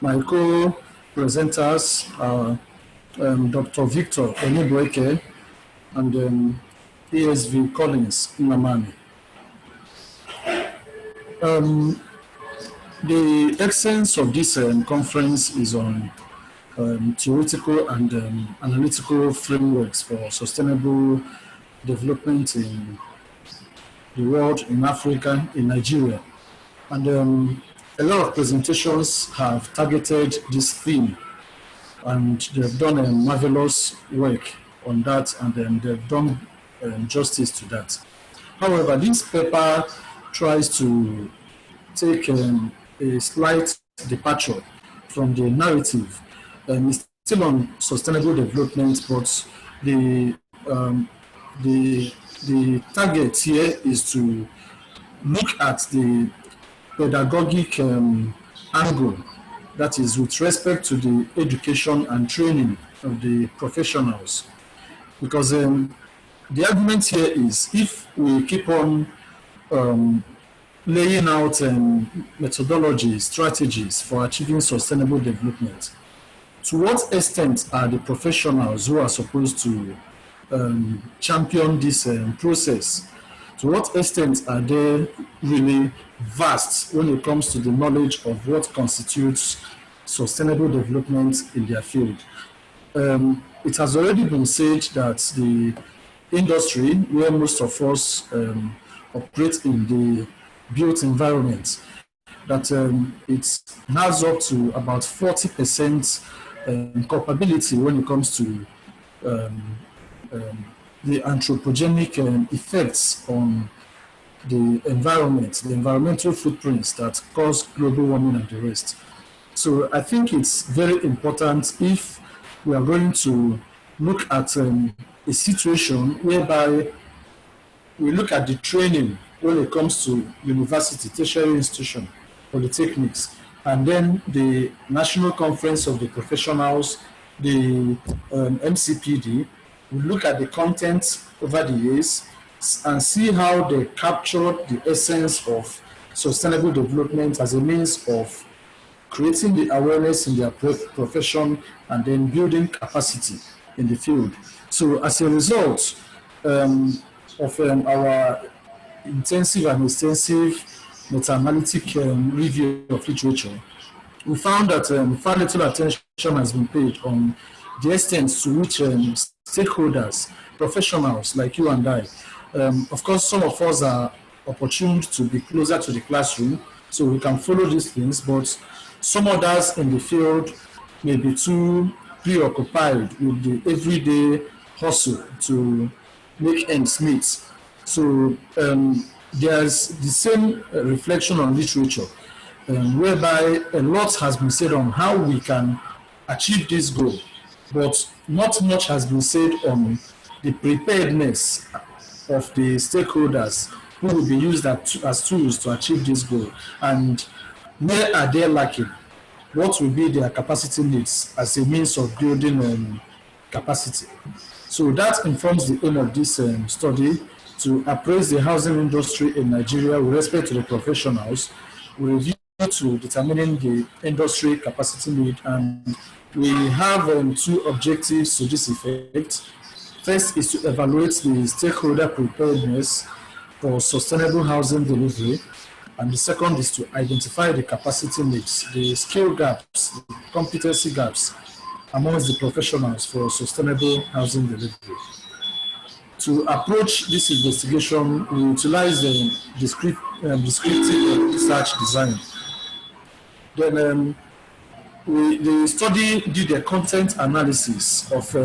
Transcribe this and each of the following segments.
My co-presenters are Dr. Victor Onyebueke and ESV Collins Nnamani. The essence of this conference is on theoretical and analytical frameworks for sustainable development in the world, in Africa, in Nigeria. And a lot of presentations have targeted this theme, and they've done marvelous work on that, and they've done justice to that. However, this paper tries to take a slight departure from the narrative. It's still on sustainable development, but the target here is to look at the pedagogic angle, that is with respect to the education and training of the professionals. Because the argument here is, if we keep on laying out methodologies, strategies for achieving sustainable development, to what extent are the professionals who are supposed to champion this process, to what extent are they really vast when it comes to the knowledge of what constitutes sustainable development in their field? It has already been said that the industry, where most of us operate in the built environment, that it has up to about 40% culpability when it comes to the anthropogenic effects on the environment, the environmental footprints that cause global warming and the rest. So I think it's very important, if we are going to look at a situation whereby we look at the training when it comes to university, tertiary institution, polytechnics, and then the National Conference of the Professionals, the MCPD. We look at the content over the years and see how they captured the essence of sustainable development as a means of creating the awareness in their profession and then building capacity in the field. So as a result of our intensive and extensive meta-analytic review of literature, we found that far little attention has been paid on the extent to which stakeholders, professionals like you and I, of course, some of us are opportuned to be closer to the classroom, so we can follow these things, but some others in the field may be too preoccupied with the everyday hustle to make ends meet. So there's the same reflection on literature, whereby a lot has been said on how we can achieve this goal, but not much has been said on the preparedness of the stakeholders who will be used as tools to achieve this goal, and where are they lacking? What will be their capacity needs as a means of building capacity? So that informs the aim of this study, to appraise the housing industry in Nigeria with respect to the professionals. We review to determining the industry capacity need, and we have two objectives to this effect. First is to evaluate the stakeholder preparedness for sustainable housing delivery, and the second is to identify the capacity needs, the skill gaps, the competency gaps amongst the professionals for sustainable housing delivery. To approach this investigation, we utilize the descriptive research design. Then the study did a content analysis of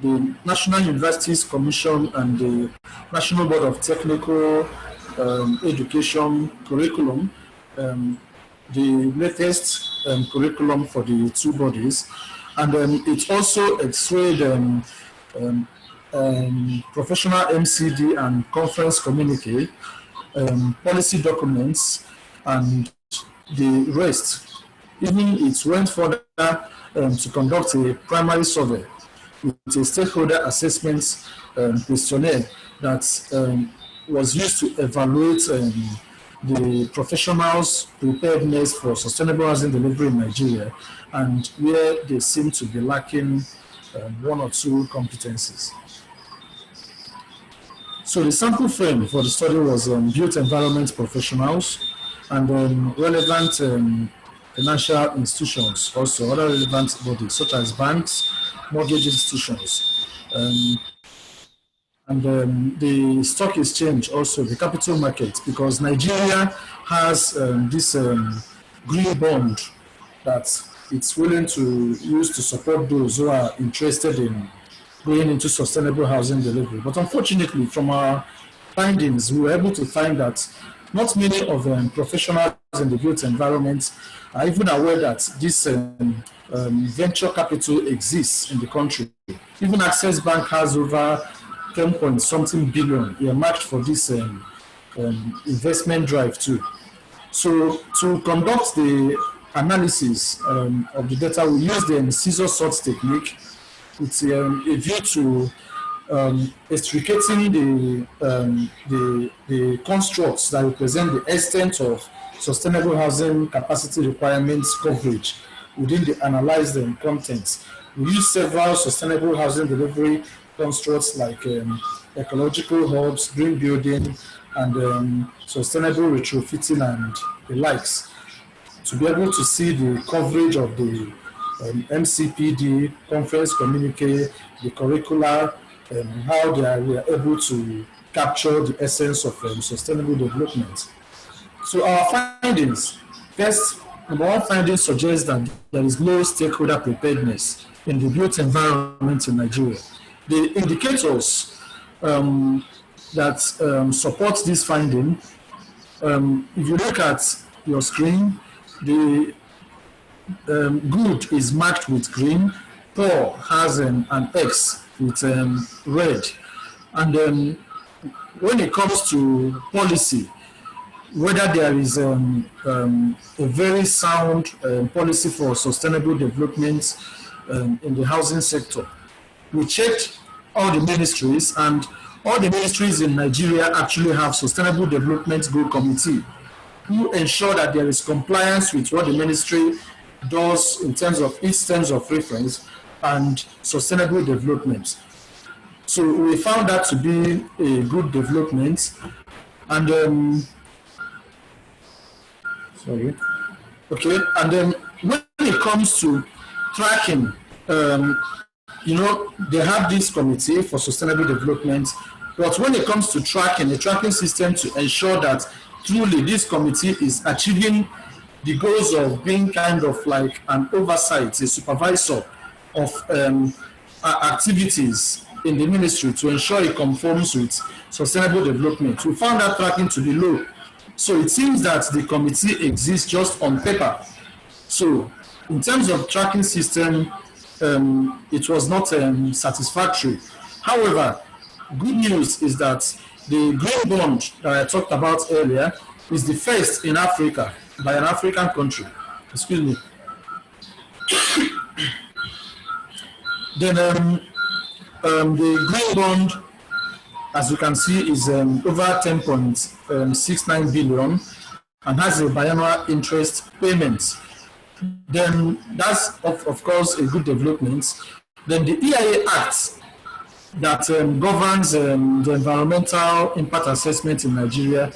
the National Universities Commission and the National Board of Technical Education curriculum, the latest curriculum for the two bodies, and it also x-rayed professional MCD and conference communique, policy documents, and the rest. Even it went further to conduct a primary survey with a stakeholder assessment questionnaire that was used to evaluate the professionals' preparedness for sustainable housing delivery in Nigeria, and where they seem to be lacking one or two competencies. So the sample frame for the study was built environment professionals and relevant financial institutions, also other relevant bodies such as banks, mortgage institutions, and the stock exchange, also the capital market, because Nigeria has this green bond that it's willing to use to support those who are interested in going into sustainable housing delivery. But unfortunately, from our findings, we were able to find that not many of the professionals in the built environment are even aware that this venture capital exists in the country. Even Access Bank has over 10 point something billion earmarked for this investment drive too. So to conduct the analysis of the data, we use the scissor sort technique with a view to extricating the constructs that represent the extent of sustainable housing capacity requirements coverage within the analyzed contents. We use several sustainable housing delivery constructs like ecological hubs, green building, and sustainable retrofitting and the likes to be able to see the coverage of the MCPD, conference communique, the curricula, how we are able to capture the essence of sustainable development. So our findings, first, number one finding suggests that there is low stakeholder preparedness in the built environment in Nigeria. The indicators that support this finding, if you look at your screen, the good is marked with green, poor has an X with red. And when it comes to policy, whether there is a very sound policy for sustainable development in the housing sector, we checked all the ministries, and all the ministries in Nigeria actually have Sustainable Development Goal Committee who ensure that there is compliance with what the ministry does in terms of its terms of reference and sustainable development. So we found that to be a good development. And and then when it comes to tracking, they have this committee for sustainable development, but when it comes to tracking, a tracking system to ensure that truly this committee is achieving the goals of being kind of like an oversight, a supervisor of activities in the ministry to ensure it conforms with sustainable development. We found that tracking to be low. So it seems that the committee exists just on paper. So in terms of tracking system, it was not satisfactory. However, good news is that the green bond that I talked about earlier is the first in Africa by an African country. Excuse me. Then the green bond, as you can see, is over 10.69 billion and has a biannual interest payment. Then that's of course a good development. Then the EIA Act that governs the environmental impact assessment in Nigeria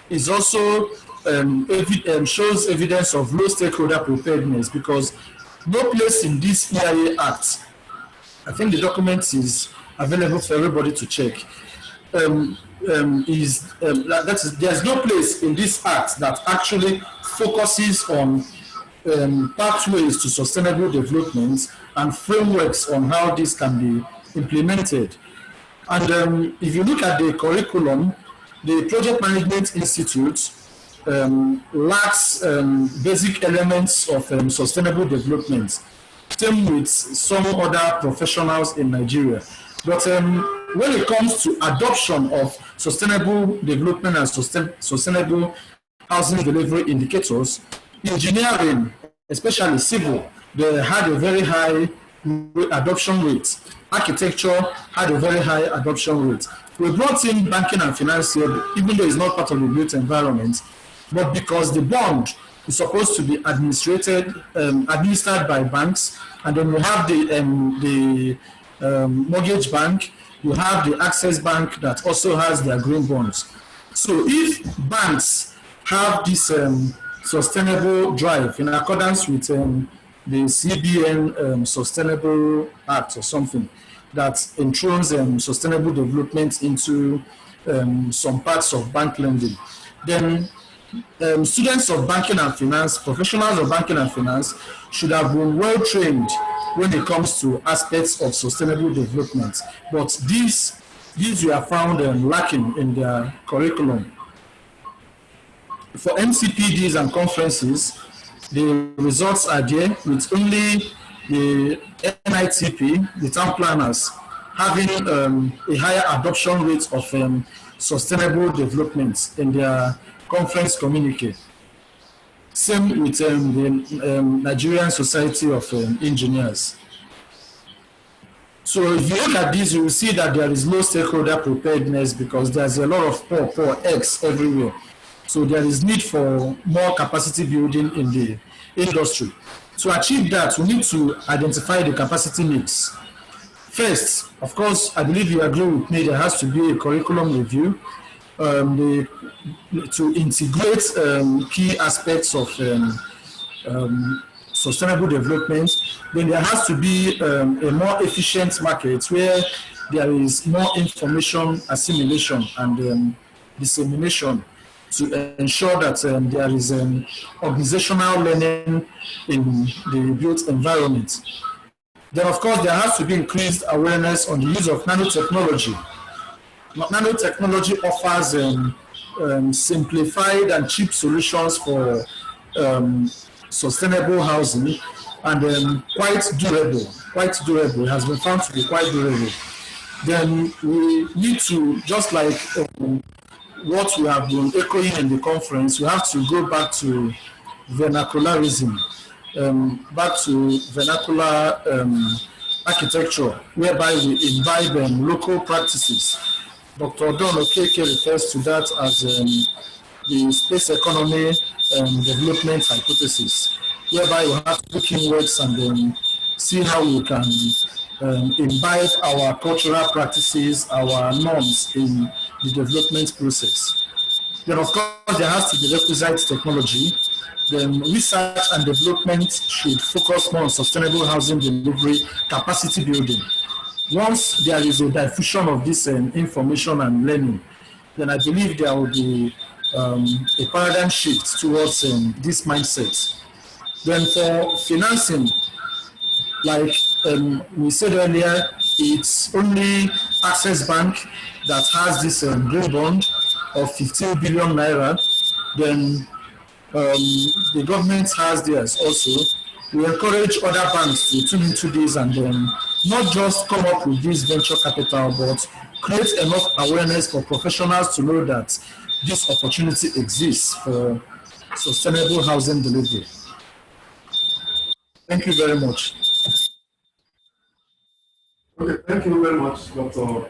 is also shows evidence of low stakeholder preparedness, because no place in this EIA Act, I think the document is available for everybody to check, there's no place in this act that actually focuses on pathways to sustainable development and frameworks on how this can be implemented. And if you look at the curriculum, the Project Management Institute lacks basic elements of sustainable development, same with some other professionals in Nigeria. But when it comes to adoption of sustainable development and sustainable housing delivery indicators, engineering, especially civil, they had a very high adoption rate. Architecture had a very high adoption rate. We brought in banking and finance here, even though it's not part of the built environment, but because the bond is supposed to be administered by banks, and then you have the mortgage bank, you have the Access Bank that also has their green bonds. So if banks have this sustainable drive in accordance with the CBN Sustainable Act or something that enthrones sustainable development into some parts of bank lending, then students of banking and finance, professionals of banking and finance should have been well trained when it comes to aspects of sustainable development. But these were found lacking in their curriculum. For MCPDs and conferences, the results are there with only the NITP, the town planners, having a higher adoption rate of sustainable development in their conference communique. Same with the Nigerian Society of Engineers. So if you look at this, you will see that there is low stakeholder preparedness because there's a lot of poor eggs everywhere. So there is need for more capacity building in the industry. To achieve that, we need to identify the capacity needs. First, of course, I believe you agree with me, there has to be a curriculum review to integrate key aspects of sustainable development. Then there has to be a more efficient market where there is more information assimilation and dissemination to ensure that there is organizational learning in the built environment. Then, of course, there has to be increased awareness on the use of nanotechnology. Nanotechnology offers simplified and cheap solutions for sustainable housing and quite durable. It has been found to be quite durable. Then we need to, just like what we have been echoing in the conference, we have to go back to vernacularism, back to vernacular architecture, whereby we imbibe local practices. Dr. Don Okeke refers to that as the space economy development hypothesis, whereby we have to look inwards and see how we can imbibe our cultural practices, our norms in the development process. Then, of course, there has to be requisite technology. Then research and development should focus more on sustainable housing delivery, capacity building. Once there is a diffusion of this information and learning, then I believe there will be a paradigm shift towards this mindset. Then for financing, like we said earlier, it's only Access Bank that has this green bond of 15 billion naira. Then the government has theirs also. We encourage other banks to tune into this and not just come up with this venture capital, but create enough awareness for professionals to know that this opportunity exists for sustainable housing delivery. Thank you very much. Okay, thank you very much, Dr.